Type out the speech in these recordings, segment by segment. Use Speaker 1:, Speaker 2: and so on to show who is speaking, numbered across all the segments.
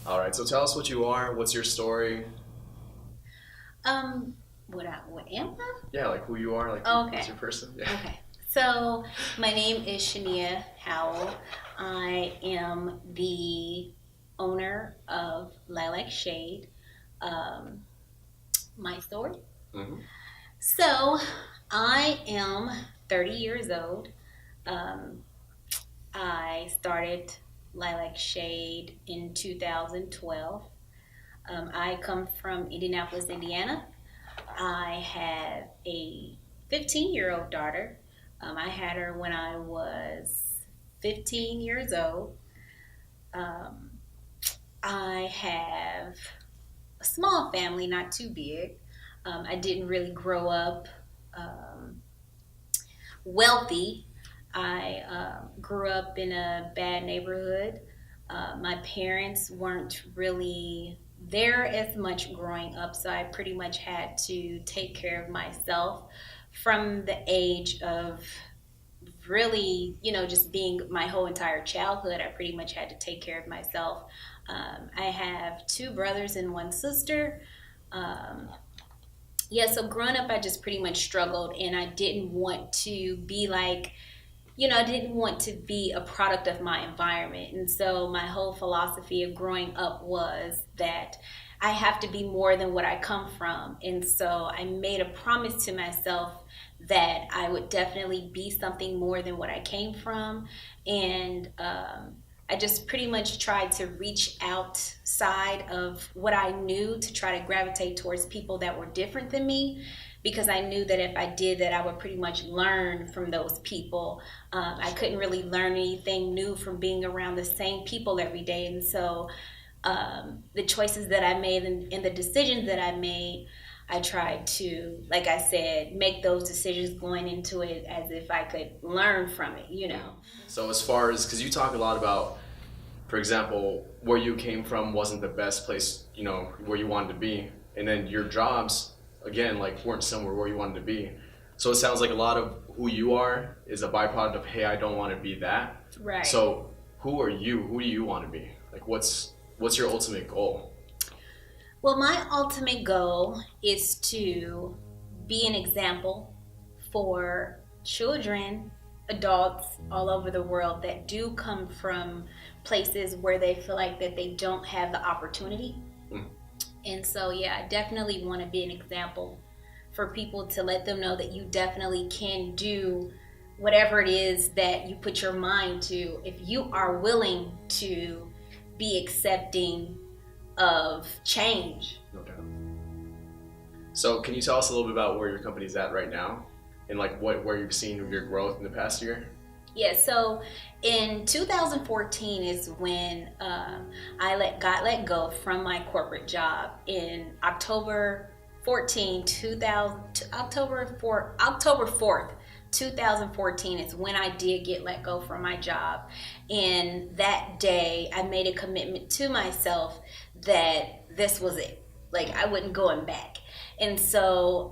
Speaker 1: All right, so tell us what you are. What's your story?
Speaker 2: What am I?
Speaker 1: Yeah, like who you are. Like
Speaker 2: Okay.
Speaker 1: who's your person? Yeah.
Speaker 2: Okay. So my name is Nea Howell. I am the owner of Lilac Shade. Um, my story.
Speaker 1: Hmm.
Speaker 2: So I am 30 years old. Um, I started Lilac Shade in 2012. I come from Indianapolis, Indiana. I have a 15-year-old daughter. I had her when I was 15 years old. Um, I have a small family, not too big. I didn't really grow up um, wealthy. I grew up in a bad neighborhood. My parents weren't really there as much growing up, so I pretty much had to take care of myself from the age of really, just being my whole entire childhood. I pretty much had to take care of myself. I have two brothers and one sister. Um, yeah, so growing up, I just pretty much struggled, and I didn't want to be like, I didn't want to be a product of my environment. And so my whole philosophy of growing up was that I have to be more than what I come from. And so I made a promise to myself that I would definitely be something more than what I came from. And I just pretty much tried to reach outside of what I knew to try to gravitate towards people that were different than me, because I knew that if I did that, I would pretty much learn from those people. I couldn't really learn anything new from being around the same people every day. And so the choices that I made and the decisions that I made, I tried to, like I said, make those decisions going into it as if I could learn from it.
Speaker 1: So as far as, because you talk a lot about, for example, where you came from wasn't the best place, where you wanted to be, and then your jobs, again, like weren't somewhere where you wanted to be. So it sounds like a lot of who you are is a byproduct of, hey, I don't want to be that.
Speaker 2: Right.
Speaker 1: So who are you? Who do you want to be? Like what's your ultimate goal?
Speaker 2: Well, my ultimate goal is to be an example for children, adults all over the world that do come from places where they feel like that they don't have the opportunity.
Speaker 1: Mm.
Speaker 2: And so, yeah, I definitely want to be an example for people, to let them know that you definitely can do whatever it is that you put your mind to, if you are willing to be accepting of change.
Speaker 1: No doubt. So can you tell us a little bit about where your company's at right now, and like where you've seen your growth in the past year?
Speaker 2: Yeah, so in 2014 is when I got let go from my corporate job. In October 4th, 2014 is when I did get let go from my job. And that day I made a commitment to myself that this was it. Like I wasn't going back. And so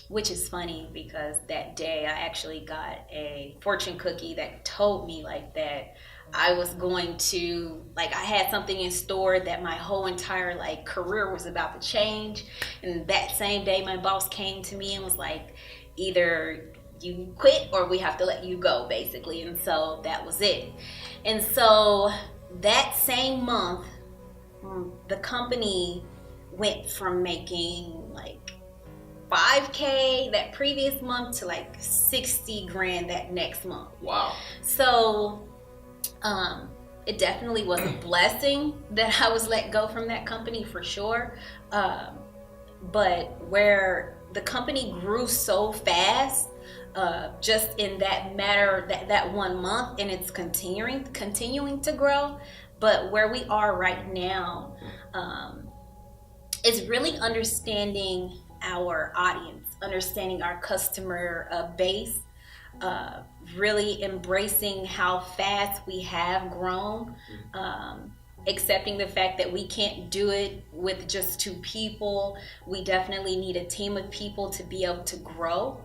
Speaker 2: which is funny because that day I actually got a fortune cookie that told me like that I was going to, like, I had something in store, that my whole entire like career was about to change. And that same day my boss came to me and was like, either you quit or we have to let you go, basically. And so that was it. And so that same month the company went from making like $5K that previous month to like 60 grand that next month.
Speaker 1: Wow.
Speaker 2: So it definitely was a blessing that I was let go from that company, for sure. But where the company grew so fast, just in that matter, that 1 month, and it's continuing to grow. But where we are right now is really understanding our audience, understanding our customer base, really embracing how fast we have grown, accepting the fact that we can't do it with just two people. We definitely need a team of people to be able to grow.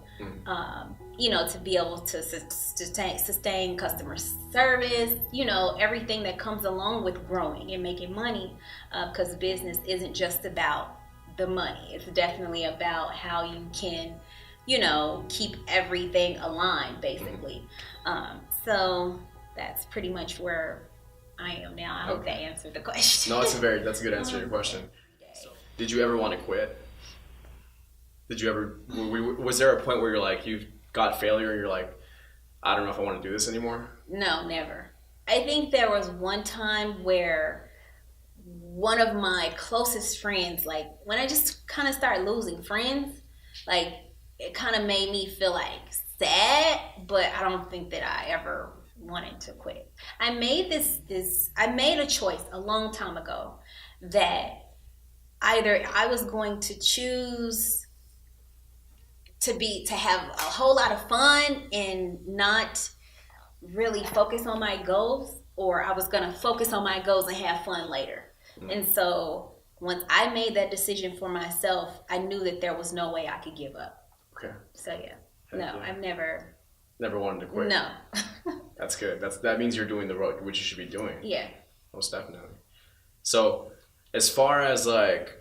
Speaker 2: to be able to sustain customer service, everything that comes along with growing and making money, because business isn't just about the money. It's definitely about how you can, keep everything aligned, basically. So that's pretty much where I am now. I hope that answered the question.
Speaker 1: No, that's a good answer to your question. Did you ever want to quit? Did you ever, was there a point where you're like, you got failure and you're like, I don't know if I want to do this anymore?
Speaker 2: No, never. I think there was one time where one of my closest friends, like when I just kind of started losing friends, like it kind of made me feel like sad, but I don't think that I ever wanted to quit. I made I made a choice a long time ago that either I was going to choose to have a whole lot of fun and not really focus on my goals, or I was going to focus on my goals and have fun later. And so once I made that decision for myself, I knew that there was no way I could give up.
Speaker 1: Okay.
Speaker 2: So I've never
Speaker 1: wanted to quit.
Speaker 2: No.
Speaker 1: That's good. That means you're doing the road, which you should be doing.
Speaker 2: Yeah.
Speaker 1: Most definitely. So as far as like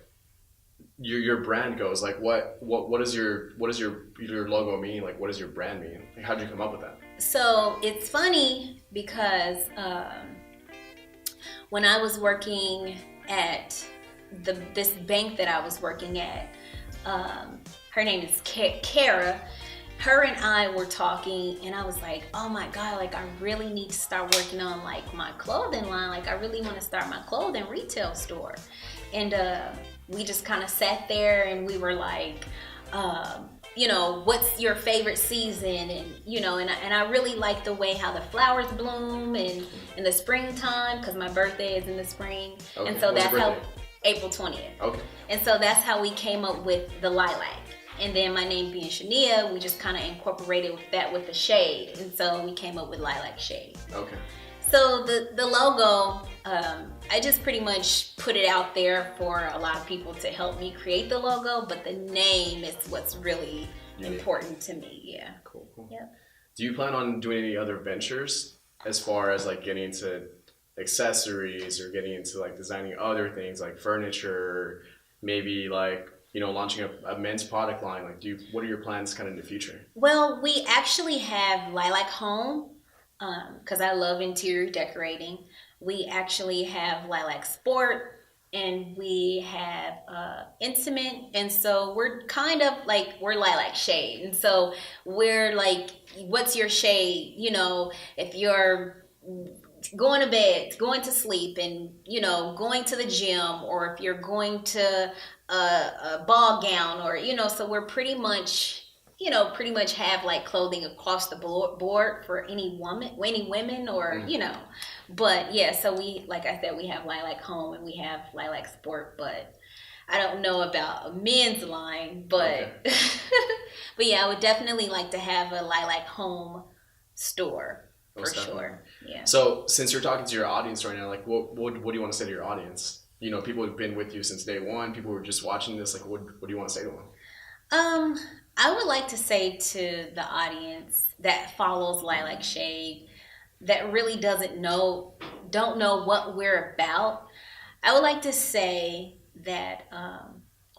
Speaker 1: your brand goes, like what does your logo mean? Like what does your brand mean? Like how did you come up with that?
Speaker 2: So it's funny because when I was working at this bank that I was working at, her name is Kara. Her and I were talking, and I was like, oh my God, like I really need to start working on like my clothing line. Like I really want to start my clothing retail store. And we just kind of sat there and we were like, what's your favorite season? And, and I really like the way how the flowers bloom and in the springtime, because my birthday is in the spring.
Speaker 1: Okay.
Speaker 2: And so
Speaker 1: What's
Speaker 2: that's how, April 20th.
Speaker 1: Okay.
Speaker 2: And so that's how we came up with the lilac. And then my name being Shania, we just kind of incorporated that with the shade. And so we came up with lilac shade.
Speaker 1: Okay.
Speaker 2: So the logo, I just pretty much put it out there for a lot of people to help me create the logo, but the name is what's really important to me. Yeah.
Speaker 1: Cool.
Speaker 2: Yep.
Speaker 1: Do you plan on doing any other ventures as far as like getting into accessories or getting into like designing other things like furniture, maybe like, launching a men's product line? Like what are your plans kind of in the future?
Speaker 2: Well, we actually have Lilac Home, because I love interior decorating. We actually have Lilac Sport, and we have Intimate, and so we're kind of like, we're Lilac Shade, and so we're like, what's your shade? If you're going to bed, going to sleep, and going to the gym, or if you're going to a ball gown, or so we're pretty much have like clothing across the board for any women, or but yeah, so we, like I said, we have Lilac Home and we have Lilac Sport, but I don't know about a men's line, but
Speaker 1: okay.
Speaker 2: But yeah, I would definitely like to have a Lilac Home store for sure. Yeah.
Speaker 1: So since you're talking to your audience right now, like what do you want to say to your audience? People who've been with you since day one, people who are just watching this, like what do you want to say to them?
Speaker 2: I would like to say to the audience that follows Lilac Shade, that really don't know what we're about, I would like to say that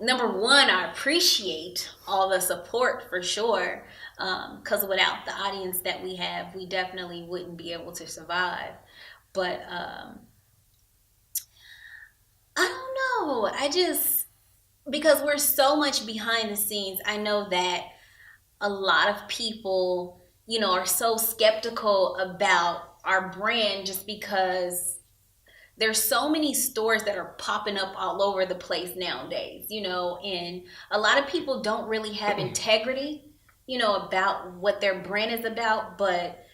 Speaker 2: number one, I appreciate all the support for sure, because without the audience that we have, we definitely wouldn't be able to survive. But I don't know. Because we're so much behind the scenes, I know that a lot of people, are so skeptical about our brand just because there's so many stores that are popping up all over the place nowadays, and a lot of people don't really have integrity, about what their brand is about, but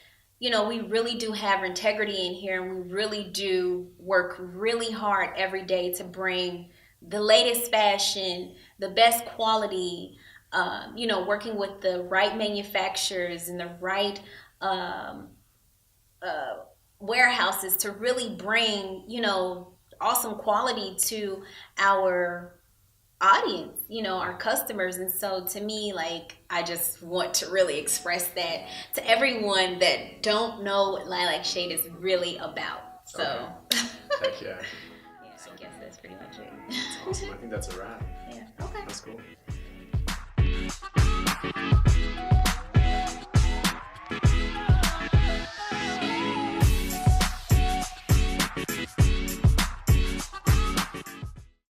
Speaker 2: we really do have integrity in here, and we really do work really hard every day to bring the latest fashion, the best quality, working with the right manufacturers and the right warehouses to really bring, awesome quality to our audience, you know, our customers. And so to me, like, I just want to really express that to everyone that don't know what Lilac Shade is really about. So,
Speaker 1: heck yeah.
Speaker 2: Yeah, I guess that's pretty much it.
Speaker 1: That's awesome. I think that's a wrap.
Speaker 2: Yeah. Okay.
Speaker 1: That's cool.